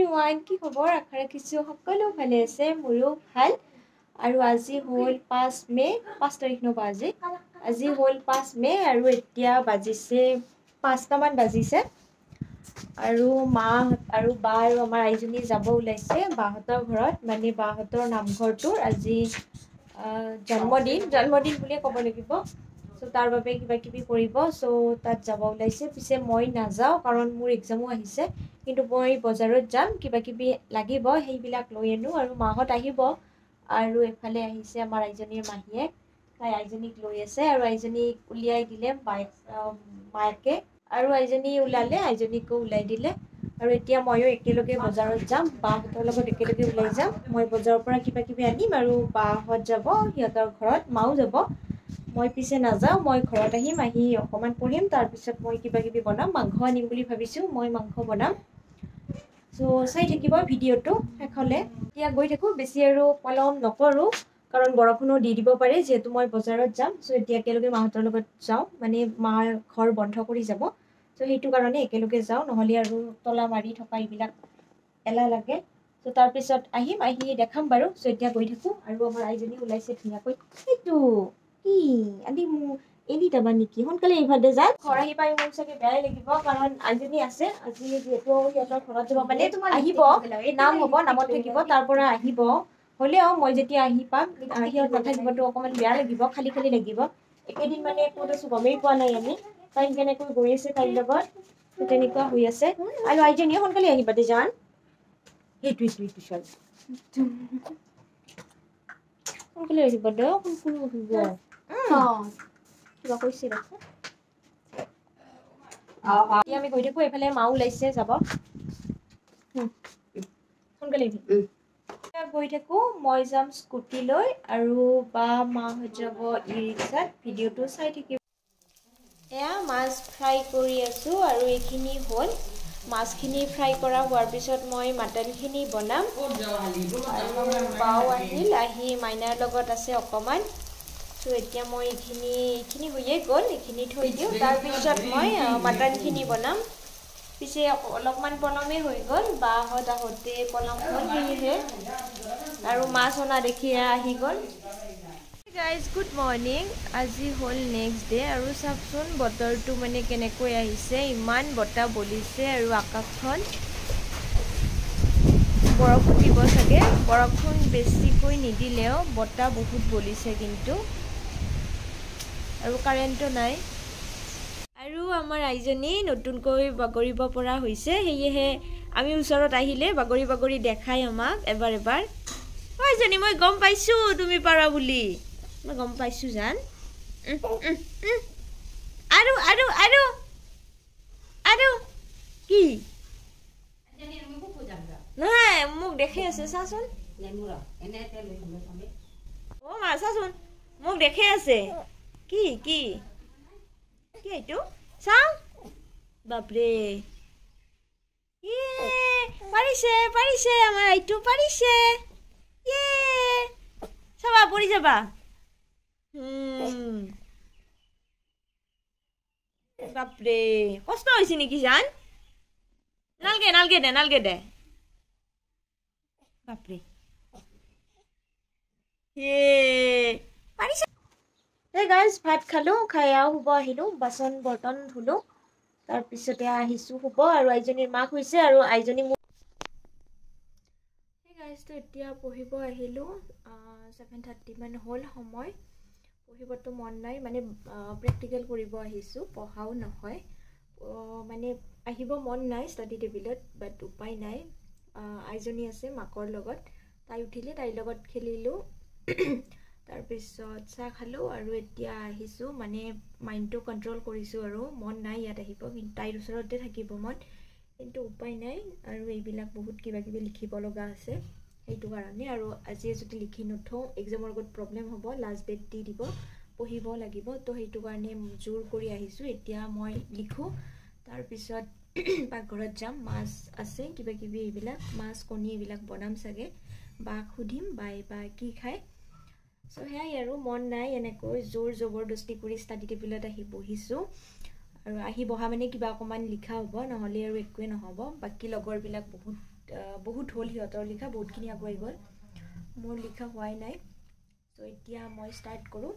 everyone, কি খবৰ? আশা ৰাখিছো সকলো ভালে আছে, মোৰো ভাল। আৰু আজি হ'ল 5 মে, 5 তাৰিখ নবা আজি হ'ল 5 মে আৰু এতিয়া বাজিছে 5টা মান বাজিছে। আৰু মা আৰু বা আৰু আমাৰ আইজনী যাব ওলাইছে বাহঁতৰ ঘৰত, মানে বাহঁতৰ নামঘৰটোৰ আজি জন্মদিন বুলিয়ে ক'ব লাগিব। সো তাৰ বাবে কিবা কিবি কৰিব, সো তাত যাব ওলাইছে। পিছে মই নাযাওঁ কাৰণ মোৰ এক্সামো আহিছে, কিন্তু মই বজাৰত যাম, কিবা কিবি লাগিব সেইবিলাক লৈ আনো। আৰু মাহঁত আহিব, আৰু এফালে আহিছে আমাৰ আইজনীৰ মাহীয়েক, তাই আইজনীক লৈ আছে আৰু আইজনীক উলিয়াই দিলে মায়েকে, আৰু আইজনী ওলালে আইজনীকো ওলাই দিলে। আৰু এতিয়া ময়ো একেলগে বজাৰত যাম, বাহঁতৰ লগত একেলগে ওলাই যাম। মই বজাৰৰ পৰা কিবা কিবি আনিম আৰু বাহঁত যাব সিহঁতৰ ঘৰত, মাও যাব। মই পিছে নাযাওঁ, মই ঘৰত আহিম, আহি অকণমান পঢ়িম, তাৰপিছত মই কিবা কিবি বনাম। মাংস আনিম বুলি ভাবিছোঁ, মই মাংস বনাম। চ' চাই থাকিব ভিডিঅ'টো শেষলৈ। এতিয়া গৈ থাকোঁ, বেছি আৰু পলম নকৰোঁ কাৰণ বৰষুণো দি দিব পাৰে, যিহেতু মই বজাৰত যাম। চ' এতিয়া একেলগে মাহঁতৰ লগত যাওঁ, মানে মাৰ ঘৰ বন্ধ কৰি যাব। চ' সেইটো কাৰণে একেলগে যাওঁ, নহ'লে আৰু তলা মাৰি থকা এইবিলাক এলাহ লাগে। চ' তাৰপিছত আহিম, আহি দেখাম বাৰু। চ' এতিয়া গৈ থাকোঁ, আৰু আমাৰ আইজনী ওলাইছে ধুনীয়াকৈ। সেইটো কি আদি এৰি যাবা নেকি? সোনকালে ইফালে যাম। ঘৰ আহি পাই মোৰ চাগে বেয়াই লাগিব, কাৰণ আইজনী আছে আজি, যিহেতু সিহঁতৰ ঘৰত যাব, মানে আহিব, নাম হ'ব, নামত থাকিব, তাৰ পৰা আহিব। হ'লেও মই যেতিয়া আহি পাম, সিহঁত নাথাকিবতো অকণমান বেয়া লাগিব, খালী খালী লাগিব। একেদিন মানে ক'ত আছোঁ গমেই পোৱা নাই আমি, তাই কেনেকৈ গৈ আছে তাইৰ লগত, তেনেকুৱা হৈ আছে। আৰু আইজনীয়ে সোনকালে আহিবা দে জান। সেইটো সোনকালে আহিবা দে, সোনকালে আহিবা। কিবা কৈছে দেখোন। এতিয়া আমি গৈ থাকোঁ, এইফালে মাও ওলাইছে যাব। সোনকালে গৈ থাকোঁ, মই যাম স্কুটি লৈ, আৰু বা মাহঁত যাব ই ৰিক্সাত। ভিডিঅ'টো চাই থাকিব। এয়া মাছ ফ্ৰাই কৰি আছোঁ, আৰু এইখিনি হ'ল। মাছখিনি ফ্ৰাই কৰা হোৱাৰ পিছত মই মাটনখিনি বনাম। আৰু বাও আহিল, আহি মাইনাৰ লগত আছে অকণমান। চ' এতিয়া মই এইখিনি হৈয়ে গ'ল, এইখিনি থৈ দিওঁ, তাৰপিছত মই মাটনখিনি বনাম। পিছে অলপমান পলমেই হৈ গ'ল, বাহঁত আহোঁতে পলম হ'ল, সেয়েহে। আৰু মাছ অনা দেখি আহি গ'ল। গাইজ গুড মৰ্ণিং, আজি হ'ল নেক্সট ডে, আৰু চাওকচোন বতৰটো মানে কেনেকৈ আহিছে, ইমান বতাহ বলিছে, আৰু আকাশখন বৰষুণ দিব চাগে। বৰষুণ বেছিকৈ নিদিলেও বতাহ বহুত বলিছে কিন্তু, আৰু কাৰেণ্টটো নাই। আৰু আমাৰ আইজনী নতুনকৈ বাগৰিব পৰা হৈছে, সেয়েহে আমি ওচৰত আহিলে বাগৰি বাগৰি দেখাই আমাক এবাৰ। আইজনী মই গম পাইছোঁ তুমি পাৰা বুলি, মই গম পাইছোঁ জান। আৰু আৰু আৰু আৰু কি নহয়, মোক দেখি আছে, চাচোন। অ' মা চাচোন, মোক দেখি আছে। কি কি কি এইটো চাওঁ, বাপৰে। পাৰিছে পাৰিছে, আমাৰ আইটো পাৰিছে। চাবা পৰি যাবা। বাপৰে, কষ্ট হৈছে নেকি জান? নালগে দে বাপৰে। পাৰিছে। এই গাইজ ভাত খালোঁ, খাই আৰু শুব আহিলোঁ, বাচন বৰ্তন ধুলোঁ, তাৰপিছতে আহিছোঁ শুব। আৰু আইজনীৰ মাক হৈছে, আৰু আইজনী মোক সেই গাইজটো এতিয়া পঢ়িব আহিলোঁ। 7:30 মান হ'ল সময়। পঢ়িবতো মন নাই, মানে প্ৰেক্টিকেল কৰিব আহিছোঁ, পঢ়াও নহয়। মানে আহিব মন নাই ষ্টাডি টেবুলত, বাট উপায় নাই। আইজনী আছে মাকৰ লগত, তাই উঠিলে, তাইৰ লগত খেলিলোঁ। তাৰপিছত চাহ খালোঁ, আৰু এতিয়া আহিছোঁ, মানে মাইণ্ডটো কণ্ট্ৰল কৰিছোঁ, আৰু মন নাই ইয়াত আহিব, কিন্তু তাইৰ ওচৰতে থাকিব মন, কিন্তু উপায় নাই। আৰু এইবিলাক বহুত কিবা কিবি লিখিব লগা আছে, সেইটো কাৰণে। আৰু আজি যদি লিখি নথওঁ এক্সামৰ আগত প্ৰব্লেম হ'ব, লাষ্ট ডেট দি দিব, পঢ়িব লাগিব। তো সেইটো কাৰণে জোৰ কৰি আহিছোঁ। এতিয়া মই লিখোঁ, তাৰপিছত পাকঘৰত যাম, মাছ আছে কিবা কিবি, এইবিলাক মাছ কণী এইবিলাক বনাম চাগে, বাক সুধিম বাই বা কি খায়। চ' সেয়াই, আৰু মন নাই, এনেকৈ জোৰ জবৰদস্তি কৰি ষ্টাডি টেবুলত আহি বহিছোঁ। আৰু আহি বহা মানে কিবা অকণমান লিখা হ'ব, নহ'লে আৰু একোৱে নহ'ব। বাকী লগৰবিলাক বহুত বহুত হ'ল সিহঁতৰ লিখা বহুতখিনি আগুৱাই গ'ল মোৰ লিখা হোৱাই নাই চ' এতিয়া মই ষ্টাৰ্ট কৰোঁ